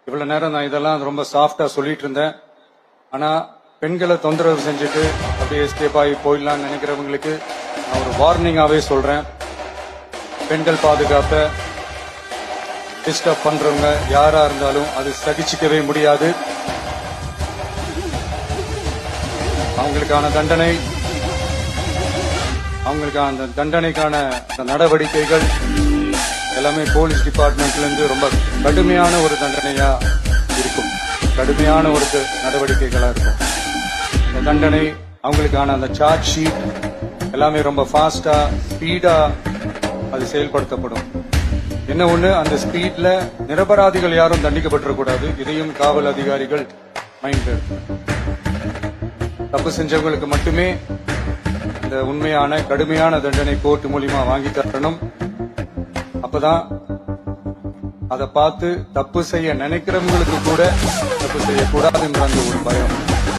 இவ்வளவு நேரம் நான் இதெல்லாம் ரொம்ப சாஃப்டா சொல்லிட்டு இருந்தேன். ஆனா பெண்களை தொந்தரவு செஞ்சுட்டு அப்படியே எஸ்கேப் ஆகி போயிடலாம்னு நினைக்கிறவங்களுக்கு நான் ஒரு வார்னிங்காவே சொல்றேன். பெண்கள் பாதுகாப்பை டிஸ்டர்ப் பண்றவங்க யாரா இருந்தாலும் அது சகிச்சுக்கவே முடியாது. அவங்களுக்கான தண்டனைக்கான நடவடிக்கைகள் எல்லாமே போலீஸ் டிபார்ட்மெண்ட்ல இருந்து ரொம்ப கடுமையான ஒரு தண்டனையா இருக்கும், கடுமையான ஒரு நடவடிக்கைகளா இருக்கும். இந்த தண்டனை அவங்களுக்கான அந்த சார்ஜ் ஷீட் எல்லாமே ரொம்ப ஃபாஸ்டா ஸ்பீடா அது செயல்படுத்தப்படும். என்ன ஒண்ணு, அந்த ஸ்பீட்ல நிரபராதிகள் யாரும் தண்டிக்கப்பட்டிருக்கூடாது. இதையும் காவல் அதிகாரிகள் மைண்ட், தப்பு செஞ்சவங்களுக்கு மட்டுமே இந்த உண்மையான கடுமையான தண்டனை கோர்ட் மூலியமா வாங்கி தரணும். அப்பதான் அதை பார்த்து தப்பு செய்ய நினைக்கிறவங்களுக்கு கூட தப்பு செய்யக்கூடாதுன்ற அந்த ஒரு பயம்